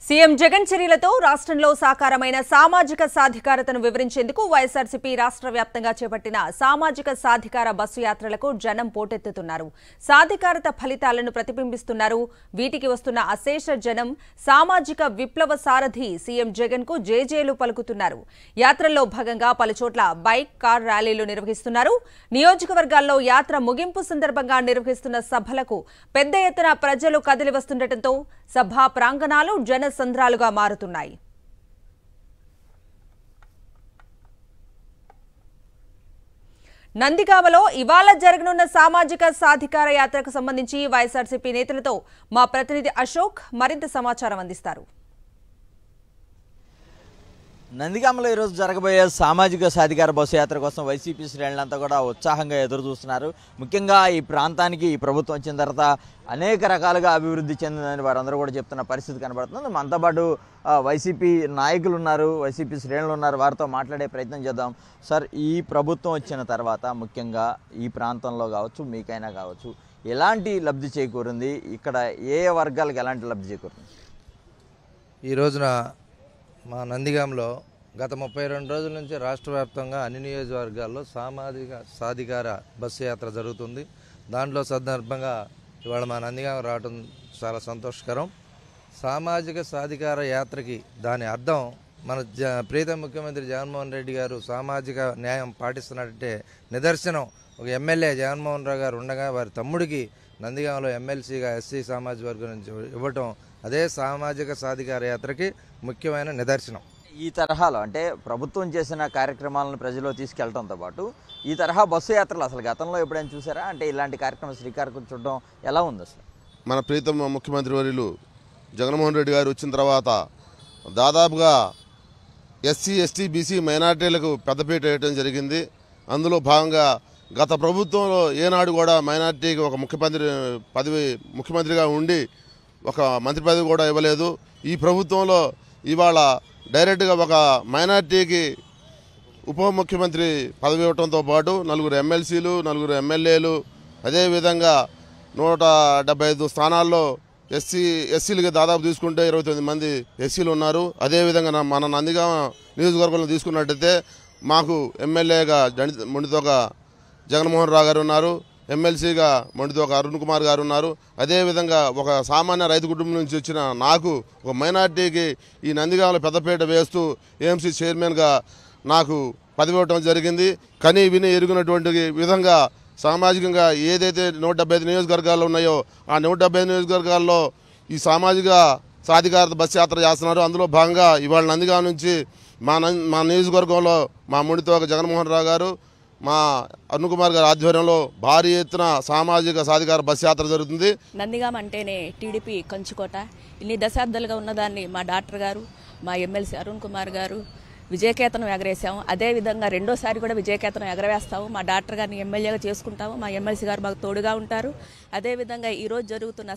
CM Jagan చర్యలతో రాష్ట్రంలో సాకారమైన సామాజిక సాధికారతను వివరించేందుకు వైఎస్ఆర్సీపీ రాష్ట్ర వ్యాప్తంగా చేపట్టిన సామాజిక సాధికార బస్సు యాత్రలకు జనం పోటెత్తుతున్నారు. సాధికారత ఫలితాలను ప్రతిబింబిస్తున్నారు. వీటికి వస్తున్న అశేష జనం సామాజిక విప్లవ సారథి సీఎం జగన్ కు జేజేలు పలుకుతున్నారు. యాత్రల్లో భాగంగా పలుచోట్ల బైక్, కార్ ర్యాలీలు నిర్వహిస్తున్నారు. నియోజకవర్గాల్లో యాత్ర ముగింపు సందర్భంగా నిర్వహిస్తున్న సభలకు పెద్ద ఎత్తున ప్రజలు కదిలి వస్తుండటంతో సభా ప్రాంగణాలు జన సంద్రాలుగా మారుతున్నాయి. నందిగామలో ఇవాళ జరగనున్న సామాజిక సాధికార యాత్రకు సంబంధించి వైఎస్ఆర్సీపీ నేతలతో మా ప్రతినిధి అశోక్ మరింత సమాచారం అందిస్తారు. నందిగామలో ఈరోజు జరగబోయే సామాజిక సాధికార బస్సు యాత్ర కోసం వైసీపీ శ్రేణులంతా కూడా ఉత్సాహంగా ఎదురు చూస్తున్నారు. ముఖ్యంగా ఈ ప్రాంతానికి ఈ ప్రభుత్వం వచ్చిన తర్వాత అనేక రకాలుగా అభివృద్ధి చెందిందని వారందరూ కూడా చెప్తున్న పరిస్థితి కనబడుతుంది. మనతో పాటు వైసీపీ నాయకులు ఉన్నారు, వైసీపీ శ్రేణులు ఉన్నారు. వారితో మాట్లాడే ప్రయత్నం చేద్దాం. సార్, ఈ ప్రభుత్వం వచ్చిన తర్వాత ముఖ్యంగా ఈ ప్రాంతంలో కావచ్చు, మీకైనా కావచ్చు, ఎలాంటి లబ్ధి చేకూరింది? ఇక్కడ ఏ వర్గాలకు ఎలాంటి లబ్ధి చేకూరింది? ఈ రోజున మా నందిగాంలో గత 32 రోజుల నుంచి రాష్ట్ర వ్యాప్తంగా అన్ని నియోజకవర్గాల్లో సామాజిక సాధికార బస్సు యాత్ర జరుగుతుంది. దాంట్లో సందర్భంగా ఇవాళ మా నందిగాం రావడం చాలా సంతోషకరం. సామాజిక సాధికార యాత్రకి దాని అర్థం మన ప్రీతం ముఖ్యమంత్రి జగన్మోహన్ రెడ్డి గారు సామాజిక న్యాయం పాటిస్తున్నట్టే నిదర్శనం. ఒక ఎమ్మెల్యే జగన్మోహన్ రావు గారు ఉండగా వారి తమ్ముడికి నందిగాంలో ఎమ్మెల్సీగా ఎస్సీ సామాజిక వర్గం నుంచి ఇవ్వటం అదే సామాజిక సాధికార యాత్రకి ముఖ్యమైన నిదర్శనం. ఈ తరహాలో అంటే ప్రభుత్వం చేసిన కార్యక్రమాలను ప్రజల్లో తీసుకెళ్లడంతో పాటు ఈ తరహా బస్సు యాత్రలు అసలు గతంలో ఎప్పుడైనా చూసారా? అంటే ఇలాంటి కార్యక్రమం శ్రీకారం చుట్టడం ఎలా ఉంది అసలు? మన ప్రీతం ముఖ్యమంత్రి వర్యులు జగన్మోహన్ రెడ్డి గారు వచ్చిన తర్వాత దాదాపుగా ఎస్సీ, ఎస్టీ, బీసీ మైనార్టీలకు పెద్దపీట వేయడం జరిగింది. అందులో భాగంగా గత ప్రభుత్వంలో ఏనాడు కూడా మైనార్టీకి ఒక ముఖ్యమంత్రిగా ఉండి ఒక మంత్రి పదవి కూడా ఇవ్వలేదు. ఈ ప్రభుత్వంలో ఇవాళ డైరెక్ట్గా ఒక మైనార్టీకి ఉప ముఖ్యమంత్రి పదవి ఇవ్వడంతో పాటు 4 ఎమ్మెల్సీలు, 4 ఎమ్మెల్యేలు, అదేవిధంగా 175 స్థానాల్లో ఎస్సీలకి దాదాపు తీసుకుంటే 29 మంది ఎస్సీలు ఉన్నారు. అదేవిధంగా మన నందిగామ నియోజకవర్గంలో తీసుకున్నట్టయితే మాకు ఎమ్మెల్యేగా మొండితోక జగన్మోహన్ రావు గారు ఉన్నారు, ఎమ్మెల్సీగా మొండితోక అరుణ్ కుమార్ గారు ఉన్నారు. అదేవిధంగా ఒక సామాన్య రైతు కుటుంబం నుంచి వచ్చిన నాకు ఒక మైనార్టీకి ఈ నందిగామలో పెద్దపీట వేస్తూ ఏఎంసీ చైర్మన్గా నాకు పదవి ఇవ్వడం జరిగింది. కనీ విని ఎరుగునటువంటి విధంగా సామాజికంగా ఏదైతే 175 నియోజకవర్గాల్లో ఉన్నాయో ఆ 175 నియోజకవర్గాల్లో ఈ సామాజిక సాధికారత బస్ యాత్ర చేస్తున్నారు. అందులో భాగంగా ఇవాళ నందిగామ నుంచి మా నియోజకవర్గంలో మా మొండితోక జగన్మోహన్ రావు గారు, మా అరుణ్ కుమార్ గారి ఆధ్వర్యంలో భారీ ఎత్తున సామాజిక సాధికార బస్ యాత్ర జరుగుతుంది. నందిగామ అంటేనే టీడీపీ కంచుకోట. ఇన్ని దశాబ్దాలుగా ఉన్నదాన్ని మా డాక్టర్ గారు, మా ఎమ్మెల్సీ అరుణ్ కుమార్ గారు విజయకేతనం ఎగరేసాము. అదేవిధంగా రెండోసారి కూడా విజయకేతనం ఎగరవేస్తాము. మా డాక్టర్ గారిని ఎమ్మెల్యేగా చేసుకుంటాము. మా ఎమ్మెల్సీ గారు మాకు తోడుగా ఉంటారు. అదేవిధంగా ఈరోజు జరుగుతున్న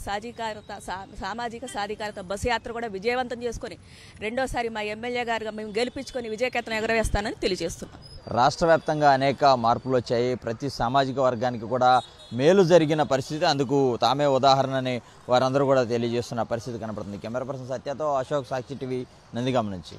సామాజిక సాధికారత బస్సు యాత్ర కూడా విజయవంతం చేసుకొని రెండోసారి మా ఎమ్మెల్యే గారుగా మేము గెలిపించుకొని విజయకేతనం ఎగరవేస్తానని తెలియజేస్తున్నాం. రాష్ట్ర వ్యాప్తంగా అనేక మార్పులు వచ్చాయి. ప్రతి సామాజిక వర్గానికి కూడా మేలు జరిగిన పరిస్థితి, అందుకు తామే ఉదాహరణని వారందరూ కూడా తెలియజేస్తున్న పరిస్థితి కనపడుతుంది. కెమెరా పర్సన్ సత్యతో అశోక్, సాక్షి టీవీ, నందిగామ నుంచి.